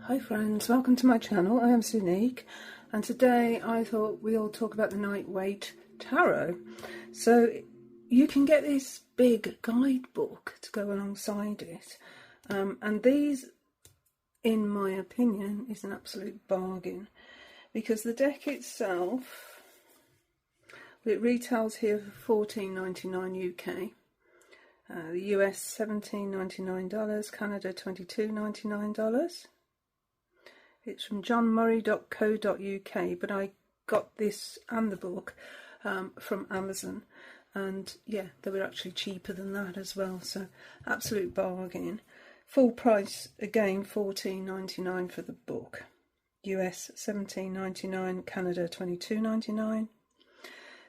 Hi friends, welcome to my channel. I am Sunique, and today I thought we'll talk about the Knight-Waite Tarot. So you can get this big guidebook to go alongside it, and these, in my opinion, is an absolute bargain, because the deck itself, it retails here for $14.99 UK. The US $17.99, Canada $22.99. It's from johnmurray.co.uk, but I got this and the book from Amazon, and yeah, they were actually cheaper than that as well, so absolute bargain. Full price again, $14.99 for the book. US $17.99, Canada $22.99.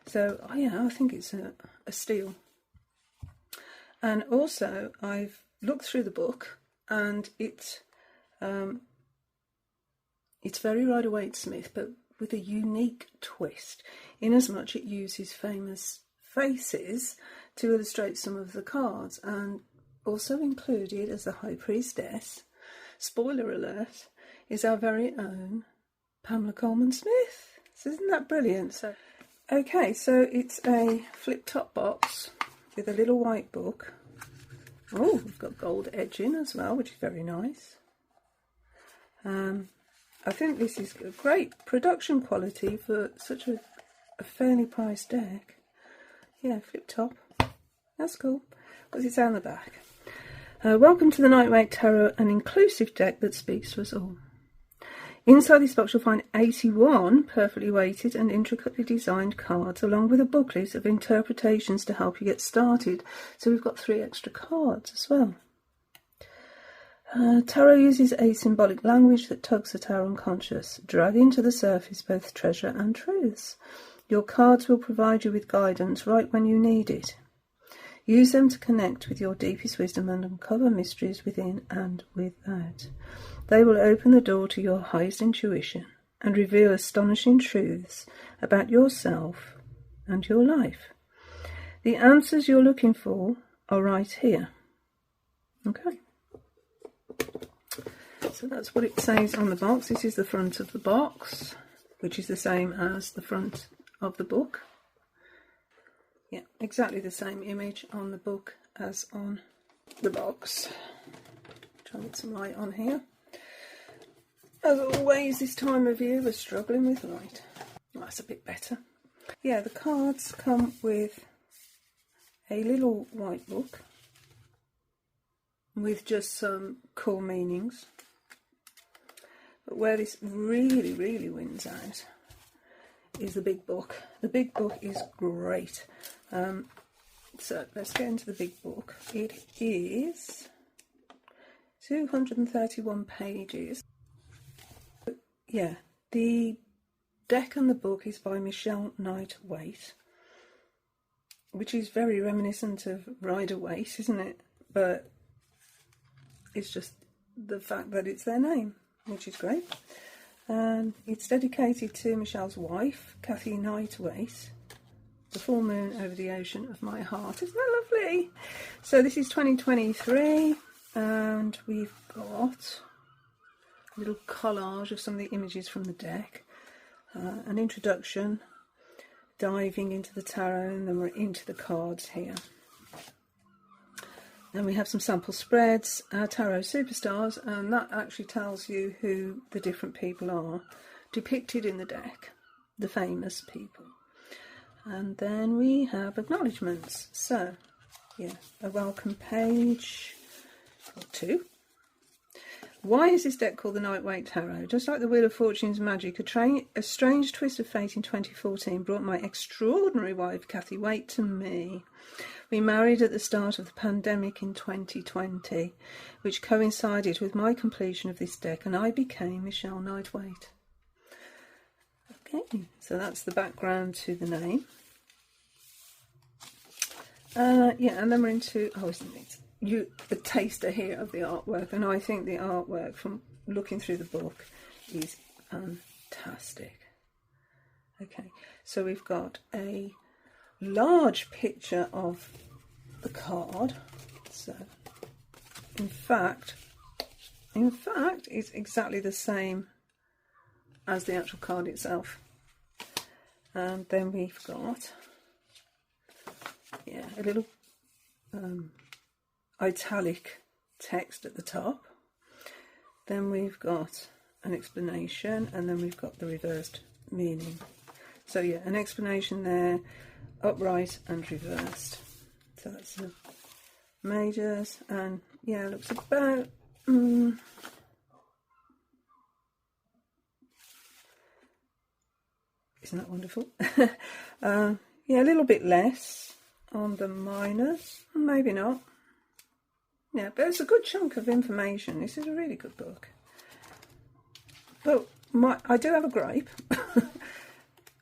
So yeah, I think it's a steal. And also, I've looked through the book, and it's very Rider-Waite Smith, but with a unique twist, in as much it uses famous faces to illustrate some of the cards, and also included as the High Priestess, spoiler alert, is our very own Pamela Coleman Smith. So isn't that brilliant? So, okay, so it's a flip-top box with a little white book. Oh, we've got gold edging as well, which is very nice. I think this is a great production quality for such a fairly priced deck. Yeah, flip top. That's cool. What's it say on the back? Welcome to the Knight-Waite Tarot, an inclusive deck that speaks to us all. Inside this box you'll find 81 perfectly weighted and intricately designed cards, along with a booklet of interpretations to help you get started. So we've got 3 extra cards as well. Tarot uses a symbolic language that tugs at our unconscious, dragging to the surface both treasure and truths. Your cards will provide you with guidance right when you need it. Use them to connect with your deepest wisdom and uncover mysteries within and without. They will open the door to your highest intuition and reveal astonishing truths about yourself and your life. The answers you're looking for are right here. Okay. So that's what it says on the box. This is the front of the box, which is the same as the front of the book. Yeah, exactly the same image on the book as on the box. Try and get some light on here. As always, this time of year, we're struggling with light. Oh, that's a bit better. Yeah, the cards come with a little white book with just some core meanings. But where this really wins out is the big book. The big book is great. So let's get into the big book. It is 231 pages. Yeah, the deck and the book is by Michelle Knight-Waite, which is very reminiscent of Rider-Waite, isn't it? But it's just the fact that it's their name, which is great. And it's dedicated to Michelle's wife, Kathy Knight-Waite, the full moon over the ocean of my heart. Isn't that lovely? So this is 2023, and we've got a little collage of some of the images from the deck, an introduction, diving into the tarot, and then we're into the cards here. Then we have some sample spreads, tarot superstars, and that actually tells you who the different people are depicted in the deck, the famous people. And then we have acknowledgements. So, yeah, a welcome page or 2. Why is this deck called the Knight-Waite Tarot? Just like the Wheel of Fortune's magic, a strange twist of fate in 2014 brought my extraordinary wife, Kathy Waite, to me. We married at the start of the pandemic in 2020, which coincided with my completion of this deck, and I became Michelle Knight-Waite. Okay, so that's the background to the name. Yeah, and then we're into, isn't it? A taster here of the artwork, and I think the artwork from looking through the book is fantastic. Okay, so we've got a large picture of the card. So in fact In fact, it's exactly the same as the actual card itself. And then we've got, yeah, a little italic text at the top. Then we've got an explanation, and then we've got the reversed meaning. So yeah, an explanation there, upright and reversed. So that's the majors, and yeah, it looks about isn't that wonderful? Yeah, a little bit less on the minors, maybe not. Yeah, but it's a good chunk of information. This is a really good book. But I do have a gripe.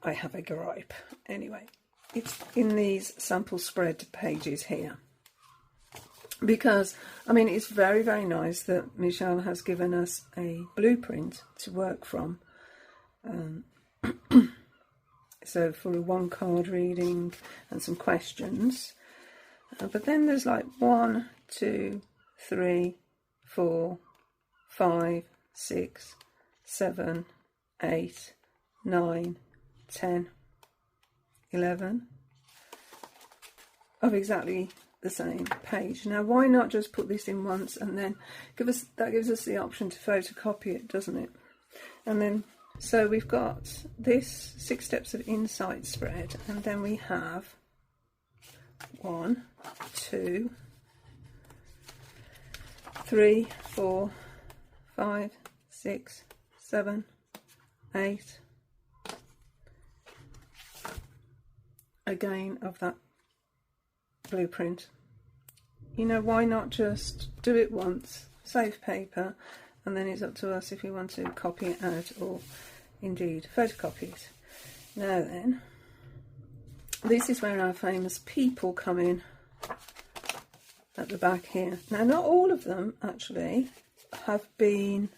I have a gripe. Anyway, it's in these sample spread pages here. Because, I mean, it's very, very nice that Michelle has given us a blueprint to work from. So for a one card reading and some questions. But then there's like 1, 2, 3, 4, 5, 6, 7, 8, 9, 10, 11 of exactly the same page. Now, why not just put this in once and then that gives us the option to photocopy it, doesn't it? And then, so we've got this 6 steps of insight spread, and then we have 1, 2, 3, 4, 5, 6, 7, 8. Again of that blueprint. You know, why not just do it once, save paper, and then it's up to us if we want to copy it out or indeed photocopy it. Now then, this is where our famous people come in at the back here. Now, not all of them actually have been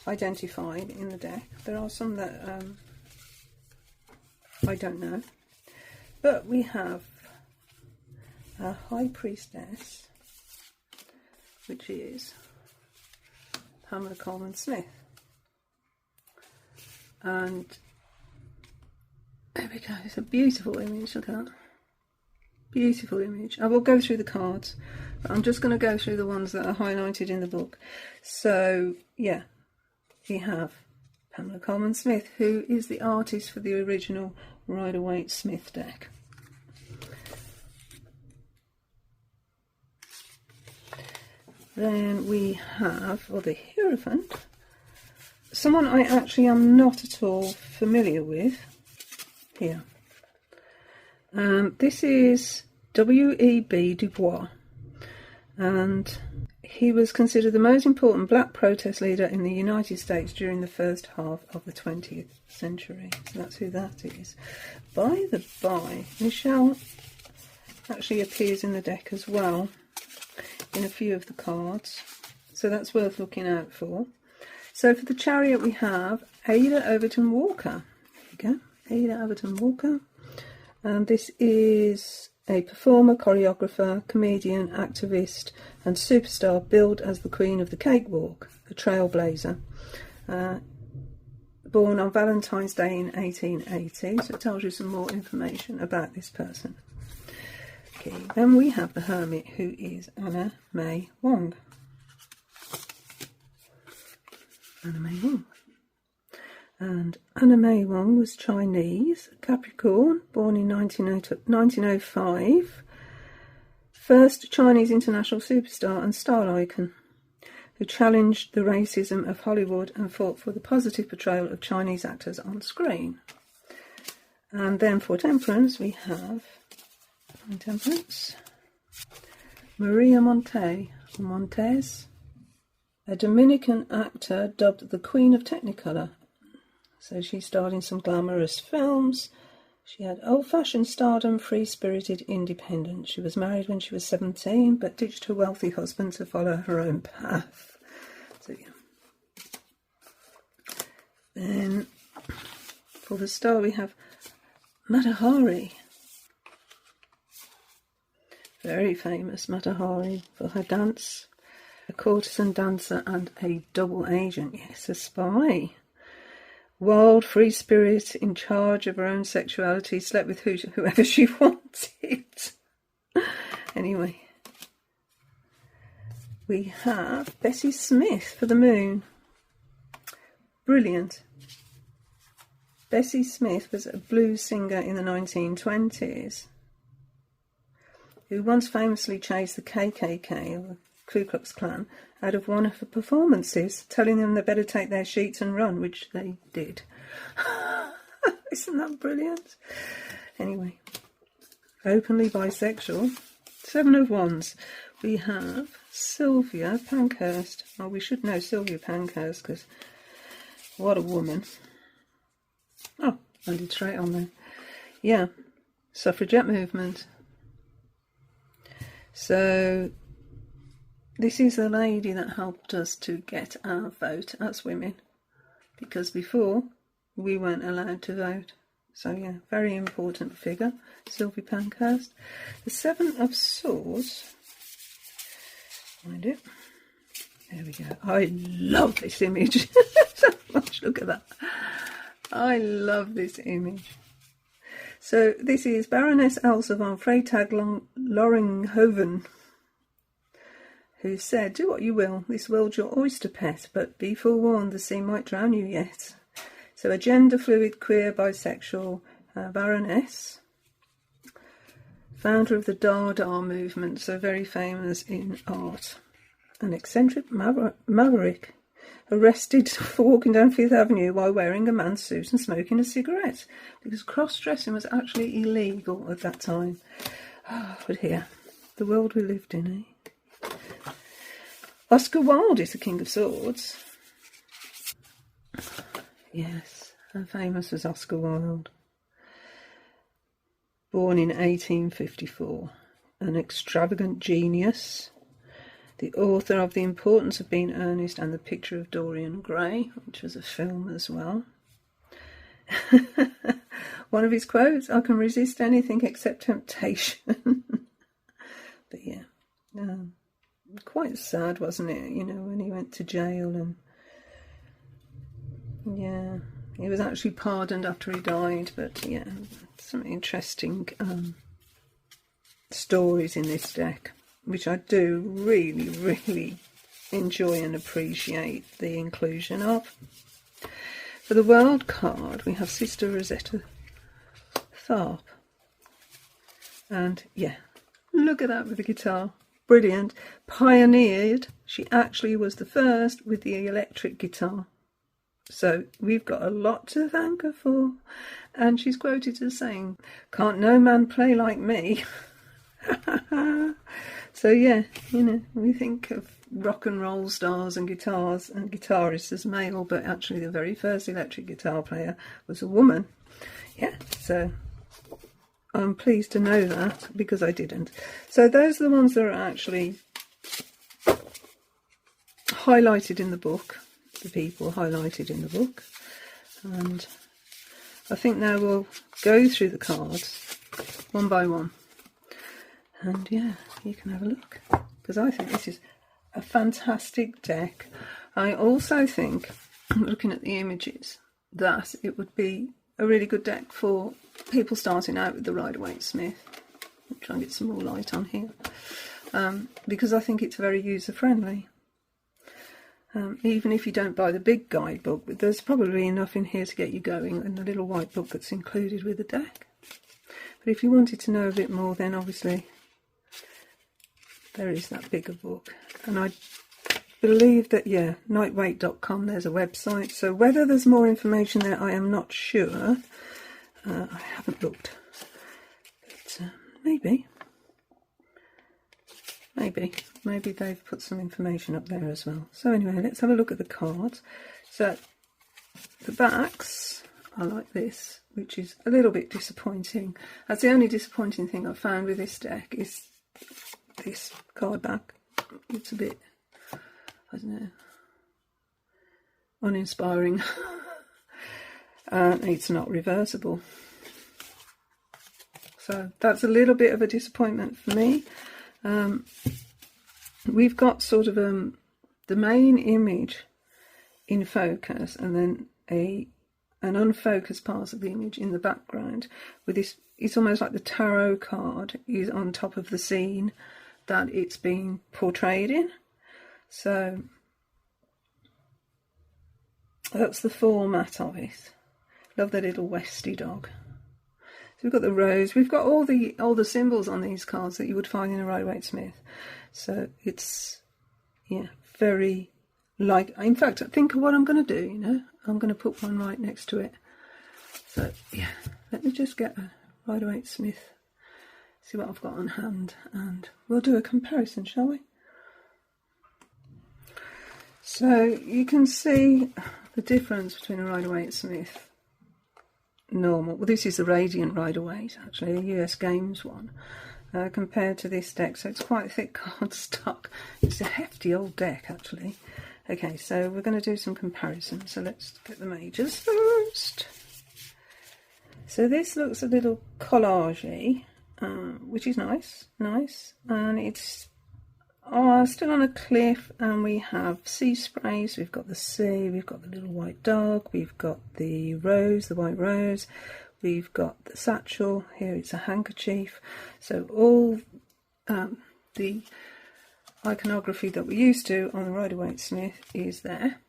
identified in the deck. There are some that I don't know. But we have our High Priestess, which is Pamela Coleman Smith. And there we go, it's a beautiful image, look at that. Beautiful image. I will go through the cards, but I'm just going to go through the ones that are highlighted in the book. So, yeah, we have Pamela Coleman Smith, who is the artist for the original Rider-Waite Smith deck. Then we have, the Hierophant, someone I actually am not at all familiar with here. This is W.E.B. Du Bois, and he was considered the most important black protest leader in the United States during the first half of the 20th century. So that's who that is. By the by, Michelle actually appears in the deck as well, in a few of the cards, so that's worth looking out for. So for the Chariot we have Ada Overton Walker. There you go, Ada Overton Walker. And this is a performer, choreographer, comedian, activist and superstar billed as the Queen of the Cakewalk, a trailblazer. Born on Valentine's Day in 1880, so it tells you some more information about this person. Okay, then we have the Hermit, who is Anna May Wong. Anna May Wong. And Anna May Wong was Chinese, Capricorn, born in 1905. First Chinese international superstar and style icon, who challenged the racism of Hollywood and fought for the positive portrayal of Chinese actors on screen. And then for Temperance, we have Maria Montes, a Dominican actor dubbed the Queen of Technicolor. So she starred in some glamorous films. She had old-fashioned stardom, free-spirited independence. She was married when she was 17, but ditched her wealthy husband to follow her own path. So yeah. Then for the star we have Mata Hari. Very famous Mata Hari for her dance a courtesan, dancer, and a double agent. Yes, a spy. Wild, free spirit, in charge of her own sexuality, slept with whoever she wanted. Anyway, we have Bessie Smith for the moon. Brilliant. Bessie Smith was a blues singer in the 1920s who once famously chased the KKK, or the Ku Klux Klan, out of one of her performances, telling them they better take their sheets and run, which they did. Isn't that brilliant? Anyway, openly bisexual. 7 of Wands. We have Sylvia Pankhurst. Well, we should know Sylvia Pankhurst, because what a woman. Oh, landed straight on there. Yeah, suffragette movement. So this is the lady that helped us to get our vote as women, because before we weren't allowed to vote. So yeah, very important figure, Sylvia Pankhurst. The 7 of Swords. Find it. There we go. I love this image so much. Look at that. I love this image. So this is Baroness Elsa von Freytag Loringhoven, who said, "Do what you will, this world's your oyster pet, but be forewarned, the sea might drown you yet." So a gender fluid, queer, bisexual Baroness, founder of the Dada movement, so very famous in art. An eccentric maverick, arrested for walking down Fifth Avenue while wearing a man's suit and smoking a cigarette, because cross-dressing was actually illegal at that time. Oh, but here, the world we lived in, eh? Oscar Wilde is the King of Swords. Yes, how famous was Oscar Wilde? Born in 1854, an extravagant genius, the author of The Importance of Being Earnest and The Picture of Dorian Gray, which was a film as well. One of his quotes, "I can resist anything except temptation." But yeah, quite sad, wasn't it? You know, when he went to jail, and yeah, he was actually pardoned after he died. But yeah, some interesting stories in this deck, which I do really, really enjoy and appreciate the inclusion of. For the World card, we have Sister Rosetta Tharpe. And yeah, look at that with the guitar. Brilliant. Pioneered. She actually was the first with the electric guitar. So we've got a lot to thank her for. And she's quoted as saying, "Can't no man play like me." So yeah, you know, we think of rock and roll stars and guitars and guitarists as male, but actually the very first electric guitar player was a woman. Yeah, so I'm pleased to know that, because I didn't. So those are the ones that are actually highlighted in the book, the people highlighted in the book. And I think now we'll go through the cards one by one. And yeah, you can have a look, because I think this is a fantastic deck. I also think, looking at the images, that it would be a really good deck for people starting out with the Rider-Waite Smith. I'll try and get some more light on here, because I think it's very user-friendly. Even if you don't buy the big guidebook, there's probably enough in here to get you going, and the little white book that's included with the deck. But if you wanted to know a bit more, then obviously there is that bigger book. And I believe that, yeah, Knight-Waite.com, there's a website. So whether there's more information there, I am not sure. I haven't looked. But maybe they've put some information up there as well. So anyway, let's have a look at the cards. So the backs are like this, which is a little bit disappointing. That's the only disappointing thing I've found with this deck, is this card back. It's a bit, I don't know, uninspiring. And it's not reversible. So that's a little bit of a disappointment for me. We've got sort of the main image in focus, and then an unfocused part of the image in the background with this. It's almost like the tarot card is on top of the scene that it's being portrayed in. So that's the format of it. Love the little Westie dog. So we've got the rose. We've got all the symbols on these cards that you would find in a Rider-Waite Smith. So it's, yeah, very like. In fact, think of what I'm going to do. You know, I'm going to put one right next to it. So yeah, let me just get a Rider-Waite Smith. See what I've got on hand, and we'll do a comparison, shall we? So you can see the difference between a Rider-Waite Smith normal. Well, this is the Radiant Rider-Waite, actually, a US Games one, compared to this deck. So it's quite thick cardstock. It's a hefty old deck, actually. Okay, so we're going to do some comparisons. So let's get the majors first. So this looks a little collage-y, which is nice, and it's still on a cliff, and we have sea sprays. We've got the sea, we've got the little white dog, we've got the rose, the white rose, we've got the satchel. Here it's a handkerchief. So all the iconography that we're used to on the Rider-Waite Smith is there.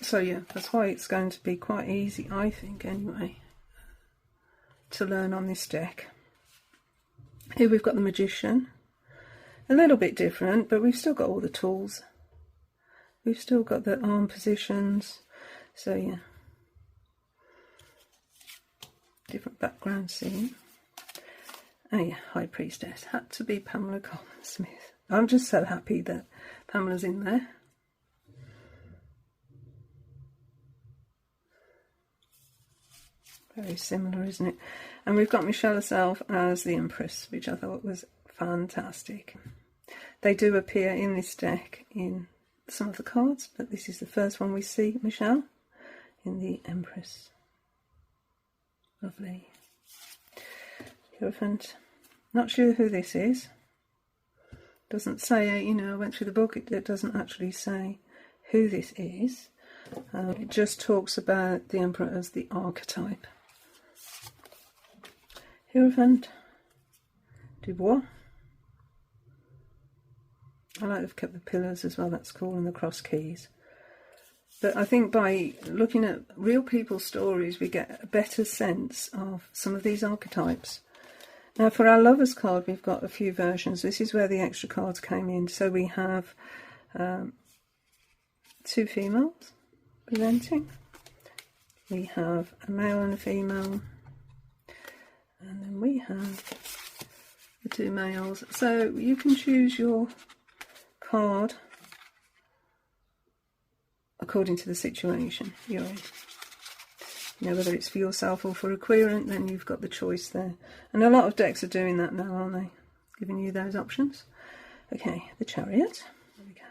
So yeah, that's why it's going to be quite easy, I think, anyway, to learn on this deck. Here we've got the Magician. A little bit different, but we've still got all the tools. We've still got the arm positions. So yeah, different background scene. Oh yeah, High Priestess. Had to be Pamela Coleman Smith. I'm just so happy that Pamela's in there. Very similar, isn't it? And we've got Michelle herself as the Empress, which I thought was fantastic. They do appear in this deck in some of the cards, but this is the first one we see Michelle in the Empress. Lovely. Hierophant. Not sure who this is. Doesn't say, you know, I went through the book, it doesn't actually say who this is. It just talks about the Emperor as the archetype. Hierophant. Dubois. I like they've kept the pillars as well, that's cool, and the cross keys. But I think by looking at real people's stories, we get a better sense of some of these archetypes. Now for our Lovers card, we've got a few versions. This is where the extra cards came in. So we have two females presenting. We have a male and a female. And then we have the two males. So you can choose your card according to the situation you're in. You know, whether it's for yourself or for a querent, then you've got the choice there. And a lot of decks are doing that now, aren't they? Giving you those options. Okay, the Chariot. There we go.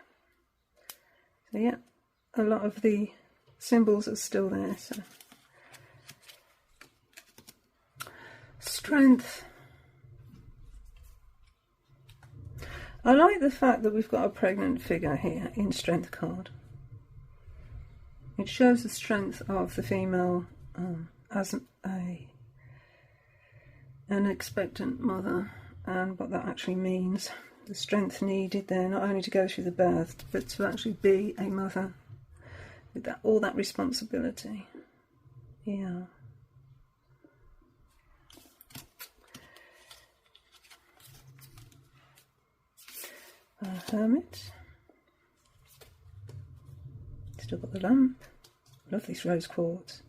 So yeah, a lot of the symbols are still there. So Strength. I like the fact that we've got a pregnant figure here in Strength card. It shows the strength of the female as an expectant mother, and what that actually means. The strength needed there, not only to go through the birth, but to actually be a mother with that, all that responsibility. Yeah. Hermit. Still got the lamp. Love this rose quartz.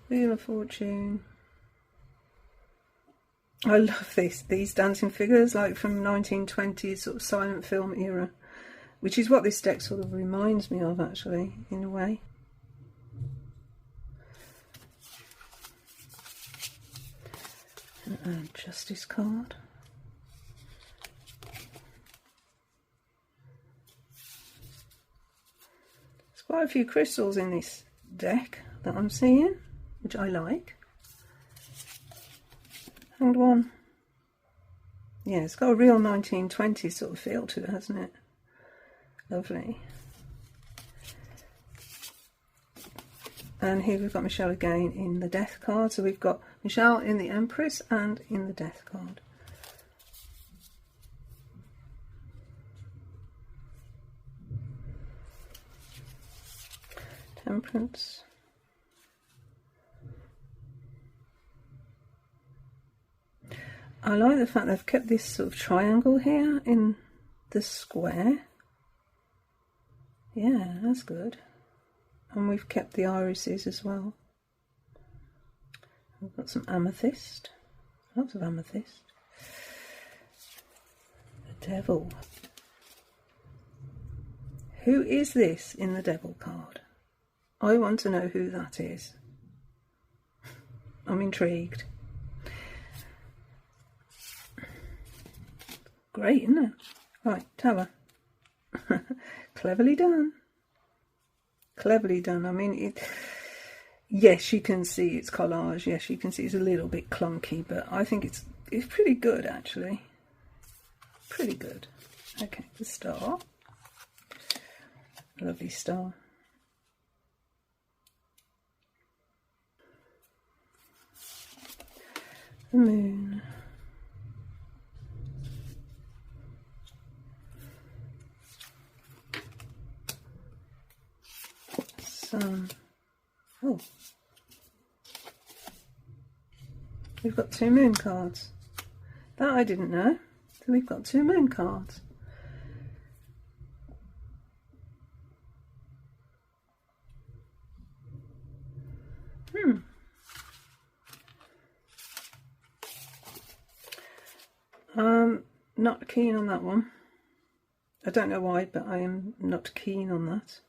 Wheel of Fortune. I love these dancing figures, like from 1920s sort of silent film era, which is what this deck sort of reminds me of, actually, in a way. And a Justice card. There's quite a few crystals in this deck that I'm seeing, which I like. Hanged One. Yeah, it's got a real 1920s sort of feel to it, hasn't it? Lovely. And here we've got Michelle again in the Death card. So we've got Michelle in the Empress and in the Death card. Temperance. I like the fact they've kept this sort of triangle here in the square. Yeah, that's good. And we've kept the irises as well. We've got some amethyst. Lots of amethyst. The Devil. Who is this in the Devil card? I want to know who that is. I'm intrigued. Great, isn't it? Right, tell her. Cleverly done. Cleverly done. I mean, yes, you can see it's collage. Yes, you can see it's a little bit clunky, but I think it's pretty good, actually. Pretty good. Okay, the star. Lovely star. The moon. Sun. Oh. We've got 2 moon cards. That I didn't know. So we've got 2 moon cards. Not keen on that one. I don't know why, but I am not keen on that.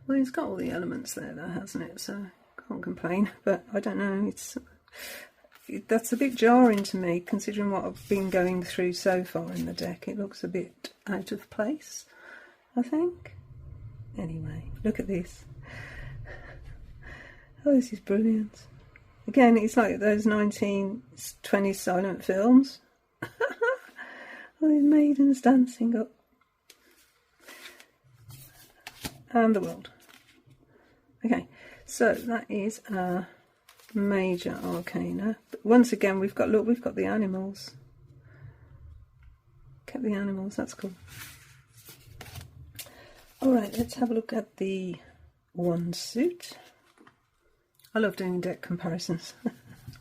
Well, it's got all the elements there, though, hasn't it? So can't complain. But I don't know. That's a bit jarring to me, considering what I've been going through so far in the deck. It looks a bit out of place, I think. Anyway, look at this. Oh, this is brilliant. Again, it's like those 1920s silent films. All these maidens dancing up. And the world. Okay, so that is our major arcana. But once again, we've got the animals. Kept the animals, that's cool. Alright, let's have a look at the one suit. I love doing deck comparisons.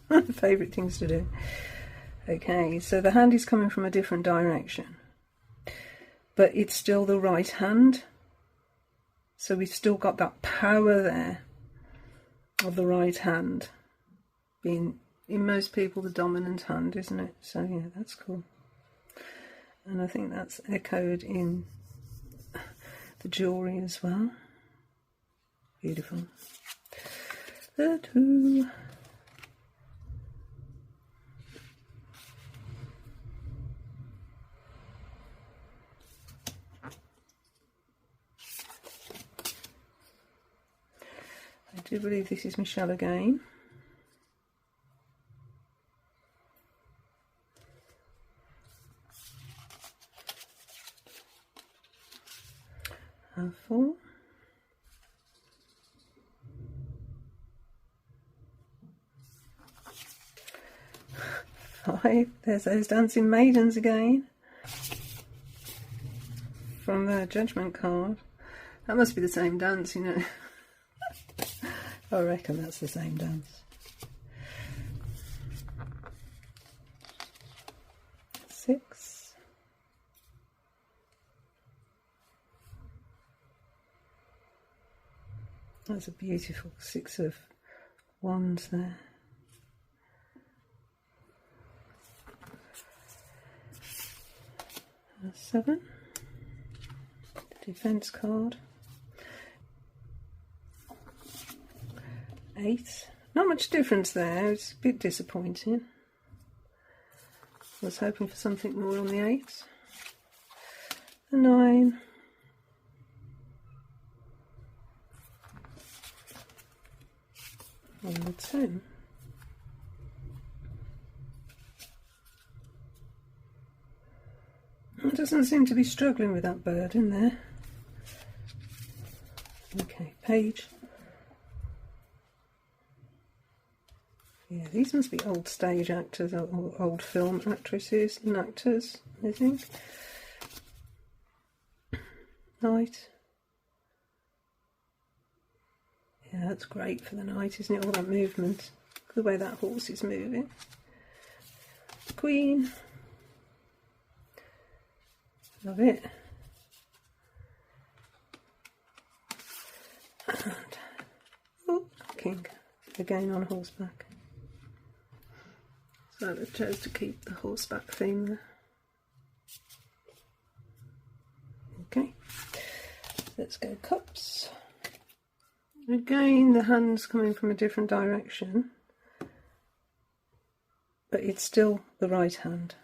One of my favourite things to do. Okay, so the hand is coming from a different direction, but it's still the right hand. So we've still got that power there of the right hand being, in most people, the dominant hand, isn't it? So yeah, that's cool. And I think that's echoed in the jewellery as well. Beautiful. The 2. I do believe this is Michelle again. And 4. 5. There's those dancing maidens again. From the Judgment card. That must be the same dance, you know. I reckon that's the same dance. 6. That's a beautiful 6 of wands there. 7. The defense card. 8. Not much difference there, it's a bit disappointing. I was hoping for something more on the 8. The 9. And the 10. doesn't seem to be struggling with that bird in there. Okay, page. Yeah, these must be old stage actors or old film actresses and actors, I think. Knight. Yeah, that's great for the night, isn't it? All that movement. The way that horse is moving. Queen. Love it. And, oh, king. Again on horseback. So I chose to keep the horseback theme there. Okay. Let's go cups. Again, the hand's coming from a different direction, but it's still the right hand.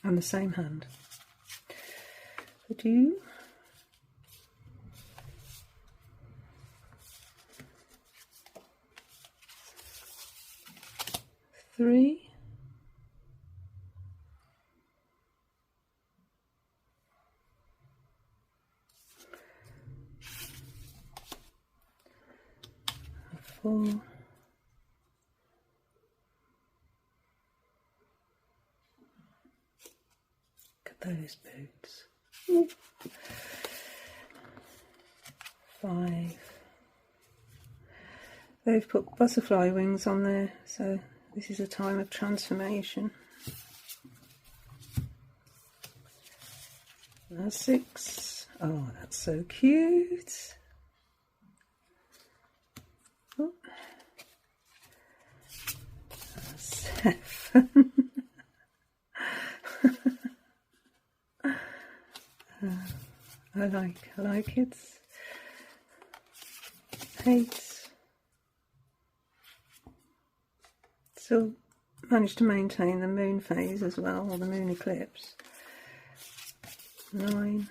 And the same hand. The 2, 3, 4, look at those boots. Ooh. 5. They've put butterfly wings on there, so this is a time of transformation. That's 6. Oh, that's so cute. Oh. That's 7. I like it. 8. Still managed to maintain the moon phase as well, or the moon eclipse. 9.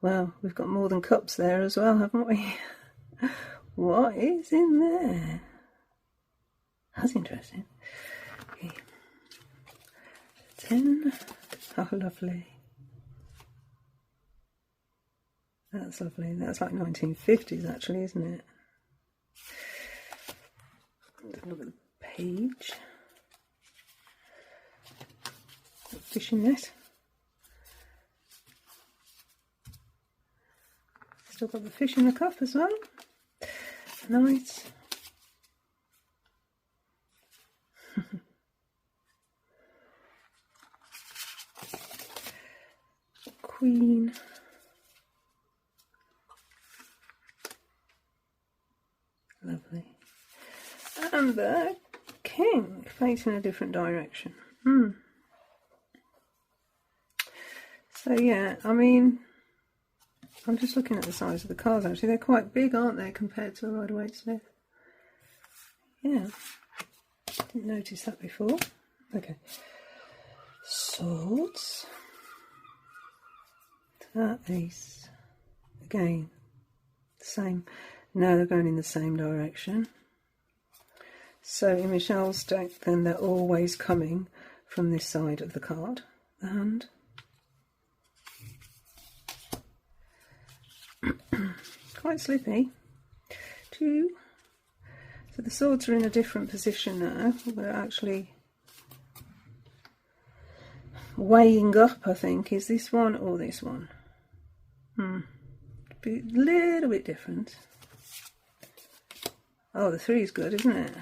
Well, we've got more than cups there as well, haven't we? What is in there? That's interesting. Okay. 10. Oh, lovely. That's lovely. That's like 1950s actually, isn't it? Look at the page. Fishing net. Still got the fish in the cup as well. Nice. Queen. Lovely. And the king facing a different direction. So yeah, I mean, I'm just looking at the size of the cards actually. They're quite big, aren't they, compared to a Rider-Waite Smith? Yeah. Didn't notice that before. Okay. Swords. That ace. Again. Same. No, they're going in the same direction. So in Michelle's deck, then they're always coming from this side of the card. The hand. Quite slippy. 2. So the swords are in a different position now. We're actually weighing up, I think. Is this one or this one? Be a little bit different. Oh, the 3 is good, isn't it?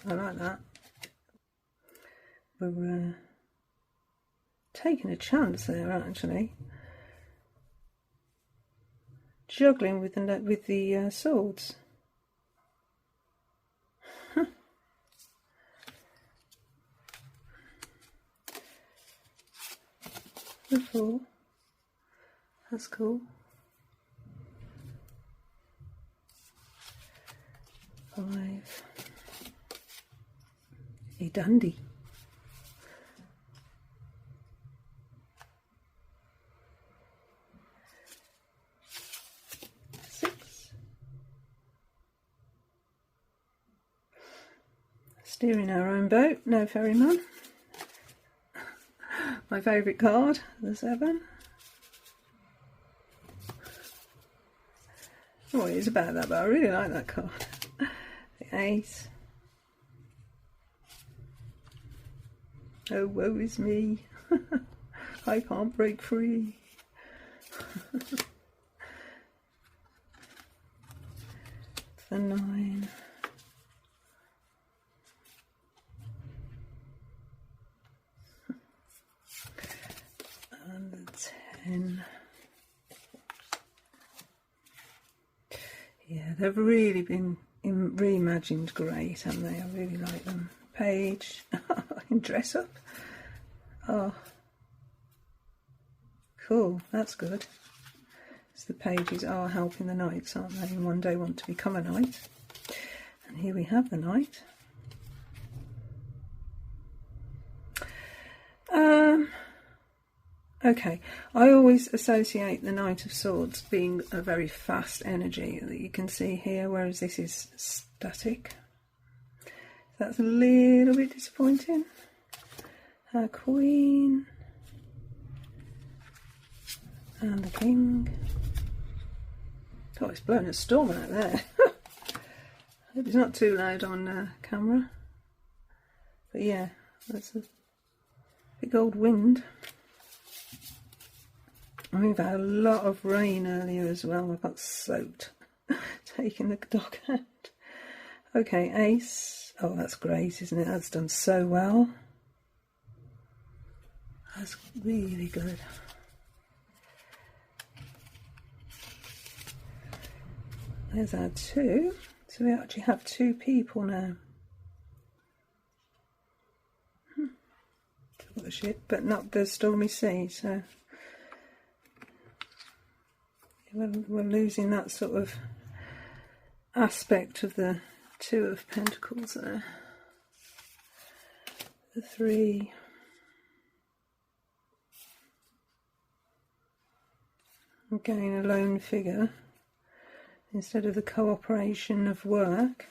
I like that. We're taking a chance there, actually. Juggling with the swords. The 4. That's cool. 5. A dandy. 6. Steering our own boat, no ferryman. My favourite card, the 7. Oh, it is about that, but I really like that card. The Ace. Oh, woe is me. I can't break free. The 9. And the 10. Yeah, they've really been reimagined great, haven't they? I really like them. Page. I can dress up. Oh, cool, that's good. So the pages are helping the knights, aren't they? And one day want to become a knight. And here we have the knight. Okay, I always associate the Knight of Swords being a very fast energy that you can see here, whereas this is static. That's a little bit disappointing. Our Queen. And the King. Oh, it's blowing a storm out there. Hope it's not too loud on camera. But yeah, that's a big old wind. We've had a lot of rain earlier as well. I got soaked taking the dog out. Okay, Ace. Oh, that's great, isn't it? That's done so well. That's really good. There's our 2. So we actually have 2 people now. Took the ship, but not the stormy sea, so we're losing that sort of aspect of the 2 of Pentacles there. The 3. Again, a lone figure instead of the cooperation of work.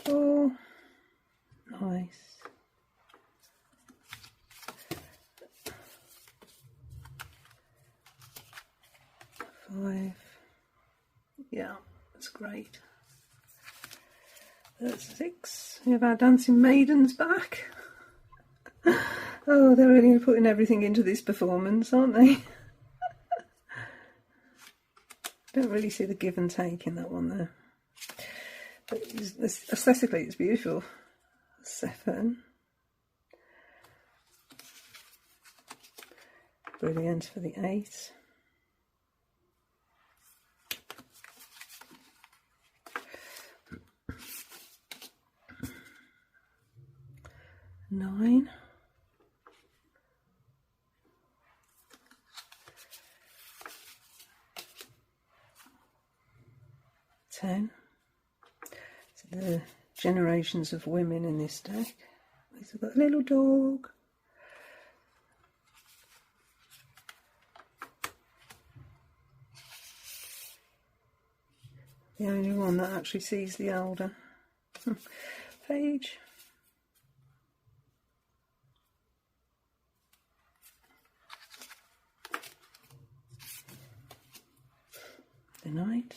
Oh, nice. Yeah, that's great. That's 6. We have our dancing maidens back. Oh, they're really putting everything into this performance, aren't they? Don't really see the give and take in that one there. But aesthetically it's beautiful. 7. Brilliant for the 8. 9. 10. So the generations of women in this deck. We've got a little dog. The only one that actually sees the elder. Page. The Knight.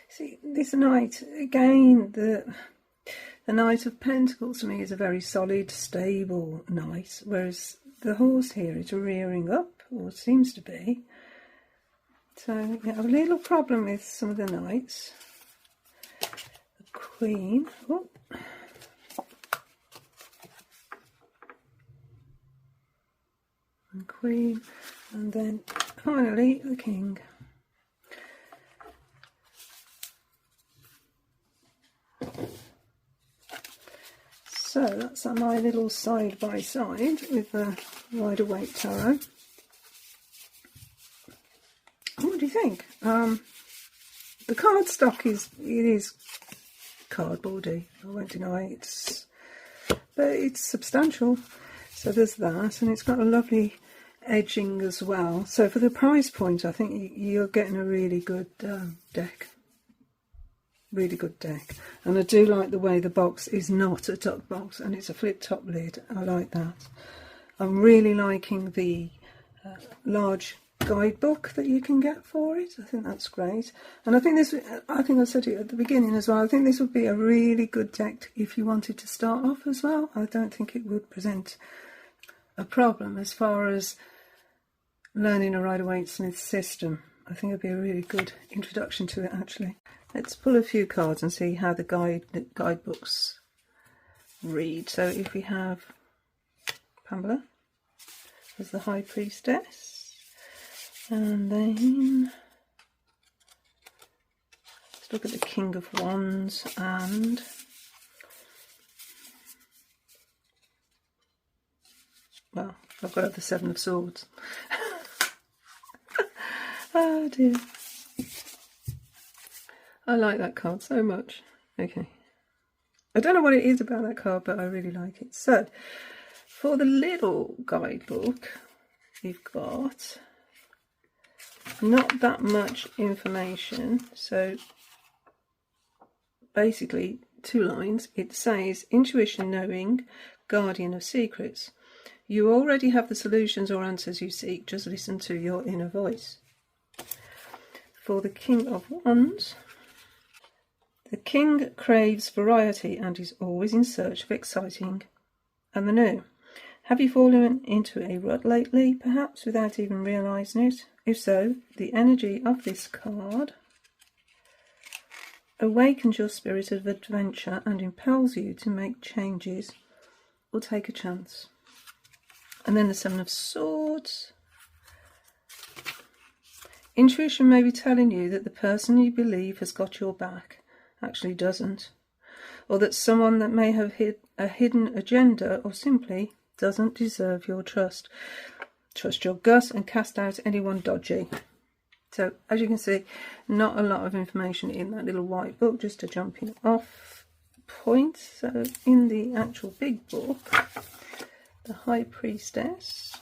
See, this Knight, again, the Knight of Pentacles to me is a very solid, stable Knight, whereas the horse here is rearing up, or seems to be. So we have a little problem with some of the Knights. The Queen. Oh. And Queen. And then finally the King. So that's my little side by side with the Knight-Waite Tarot. What do you think? The cardstock is cardboardy. I won't deny it, but it's substantial. So there's that, and it's got a lovely edging as well. So for the price point, I think you're getting a really good deck. Really good deck. And I do like the way the box is not a tuck box and it's a flip top lid. I like that. I'm really liking the large guidebook that you can get for it. I think that's great. And I think I said it at the beginning as well, I think this would be a really good deck if you wanted to start off as well. I don't think it would present a problem as far as learning a Rider-Waite system. I think it'd be a really good introduction to it, actually. Let's pull a few cards and see how the guidebooks read. So if we have Pamela as the High Priestess, and then let's look at the King of Wands, and well, I've got to have the Seven of Swords. Oh dear. I like that card so much. Okay. I don't know what it is about that card, but I really like it. So, for the little guidebook, you've got not that much information. So, basically, 2 lines. It says, intuition, knowing, guardian of secrets. You already have the solutions or answers you seek. Just listen to your inner voice. For the King of Wands, the King craves variety and is always in search of exciting and the new. Have you fallen into a rut lately, perhaps, without even realising it? If so, the energy of this card awakens your spirit of adventure and impels you to make changes or take a chance. And then the Seven of Swords. Intuition may be telling you that the person you believe has got your back actually doesn't, or that someone that may have a hidden agenda or simply doesn't deserve your trust. Trust your gut and cast out anyone dodgy. So as you can see, not a lot of information in that little white book, just a jumping off point. So in the actual big book, the High Priestess.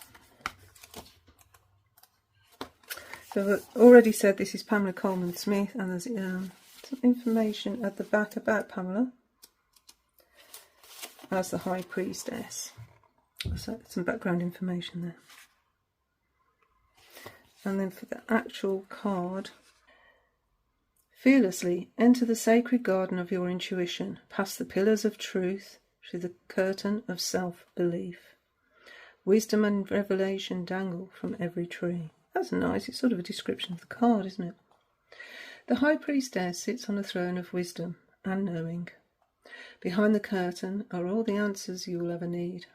So I've already said this is Pamela Coleman Smith, and there's some information at the back about Pamela as the High Priestess. So some background information there. And then for the actual card, fearlessly enter the sacred garden of your intuition, past the pillars of truth, through the curtain of self-belief. Wisdom and revelation dangle from every tree. That's nice. It's sort of a description of the card, isn't it? The High Priestess sits on a throne of wisdom and knowing. Behind the curtain are all the answers you will ever need.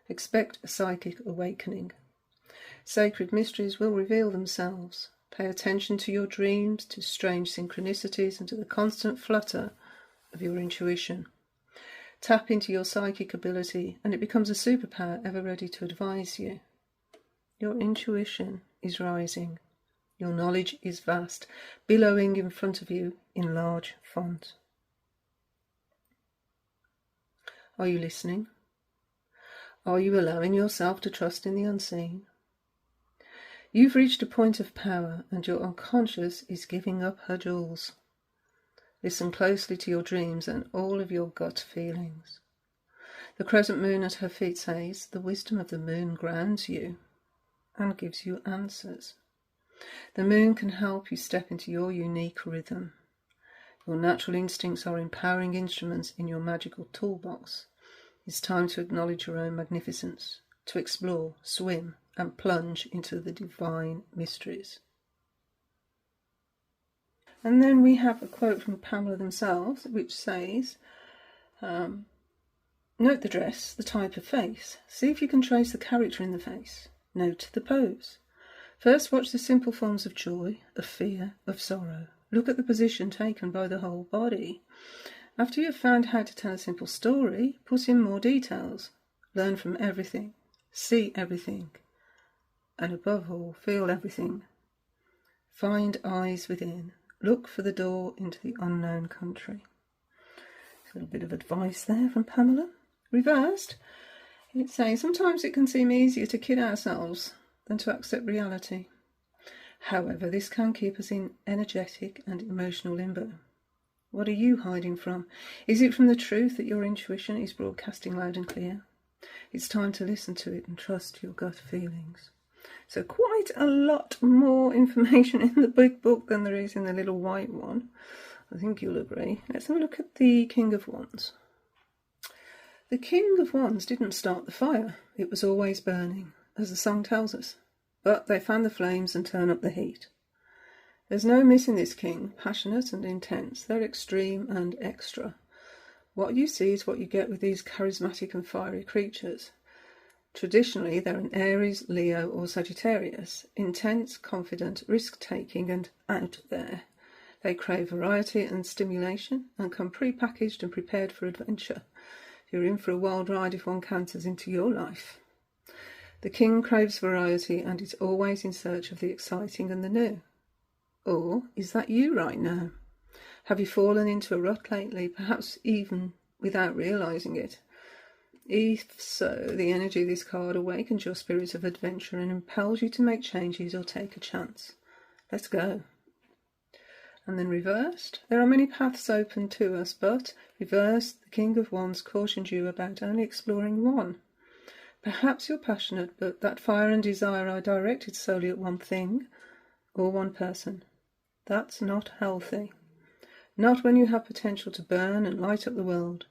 Expect a psychic awakening. Sacred mysteries will reveal themselves. Pay attention to your dreams, to strange synchronicities, and to the constant flutter of your intuition. Tap into your psychic ability, and it becomes a superpower ever ready to advise you. Your intuition is rising. Your knowledge is vast, billowing in front of you in large font. Are you listening? Are you allowing yourself to trust in the unseen? You've reached a point of power, and your unconscious is giving up her jewels. Listen closely to your dreams and all of your gut feelings. The crescent moon at her feet says, the wisdom of the moon grounds you and gives you answers. The moon can help you step into your unique rhythm. Your natural instincts are empowering instruments in your magical toolbox. It's time to acknowledge your own magnificence, to explore, swim, and plunge into the divine mysteries. And then we have a quote from Pamela themselves, which says, note the dress, the type of face. See if you can trace the character in the face. Note the pose. First watch the simple forms of joy, of fear, of sorrow. Look at the position taken by the whole body. After you have found how to tell a simple story, put in more details. Learn from everything. See everything. And above all, feel everything. Find eyes within. Look for the door into the unknown country. A little bit of advice there from Pamela. Reversed, it's saying sometimes it can seem easier to kid ourselves than to accept reality. However, this can keep us in energetic and emotional limbo. What are you hiding from? Is it from the truth that your intuition is broadcasting loud and clear? It's time to listen to it and trust your gut feelings. So quite a lot more information in the big book than there is in the little white one. I think you'll agree. Let's have a look at the King of Wands. The King of Wands didn't start the fire. It was always burning, as the song tells us. But they fan the flames and turn up the heat. There's no missing this king, passionate and intense. They're extreme and extra. What you see is what you get with these charismatic and fiery creatures. Traditionally, they're an Aries, Leo or Sagittarius. Intense, confident, risk-taking and out there. They crave variety and stimulation and come pre-packaged and prepared for adventure. You're in for a wild ride if one canters into your life. The king craves variety and is always in search of the exciting and the new. Or is that you right now? Have you fallen into a rut lately, perhaps even without realising it? If so, the energy of this card awakens your spirit of adventure and impels you to make changes or take a chance. Let's go. And then reversed. There are many paths open to us, but reversed, the King of Wands cautioned you about only exploring one. Perhaps you're passionate, but that fire and desire are directed solely at one thing or one person. That's not healthy. Not when you have potential to burn and light up the world.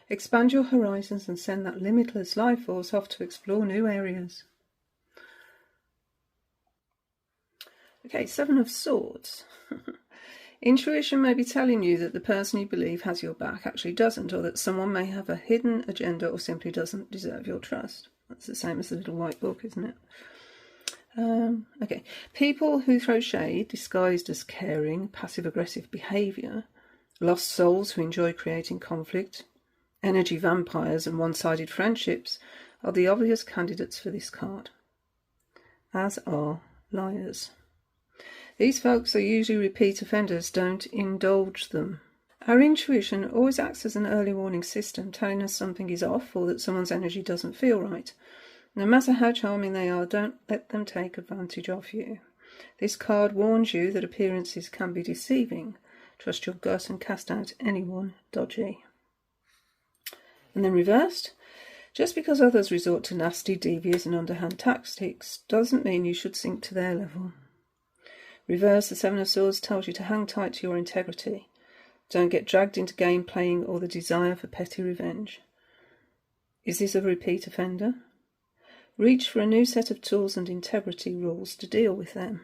Expand your horizons and send that limitless life force off to explore new areas. Okay, Seven of Swords. Intuition may be telling you that the person you believe has your back actually doesn't, or that someone may have a hidden agenda or simply doesn't deserve your trust. That's the same as the little white book, isn't it? Okay, people who throw shade disguised as caring, passive-aggressive behaviour, lost souls who enjoy creating conflict, energy vampires and one-sided friendships are the obvious candidates for this card, as are liars. These folks are usually repeat offenders. Don't indulge them. Our intuition always acts as an early warning system, telling us something is off or that someone's energy doesn't feel right. No matter how charming they are, don't let them take advantage of you. This card warns you that appearances can be deceiving. Trust your gut and cast out anyone dodgy. And then reversed. Just because others resort to nasty, devious and underhand tactics doesn't mean you should sink to their level. Reverse, the Seven of Swords tells you to hang tight to your integrity. Don't get dragged into game playing or the desire for petty revenge. Is this a repeat offender? Reach for a new set of tools and integrity rules to deal with them.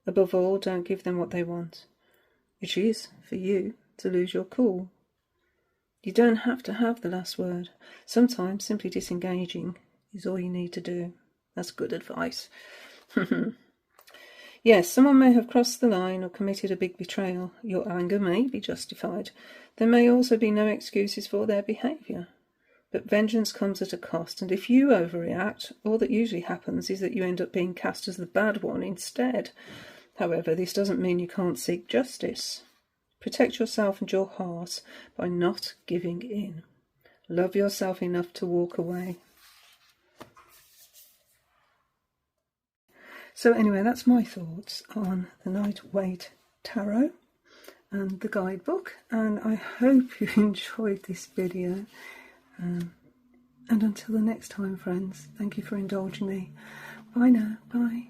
Above all, don't give them what they want, which is, for you, to lose your cool. You don't have to have the last word. Sometimes simply disengaging is all you need to do. That's good advice. Yes, someone may have crossed the line or committed a big betrayal. Your anger may be justified. There may also be no excuses for their behaviour. But vengeance comes at a cost, and if you overreact, all that usually happens is that you end up being cast as the bad one instead. However, this doesn't mean you can't seek justice. Protect yourself and your heart by not giving in. Love yourself enough to walk away. So anyway, that's my thoughts on the Knight-Waite Tarot and the guidebook, and I hope you enjoyed this video. And until the next time, friends, thank you for indulging me. Bye now. Bye.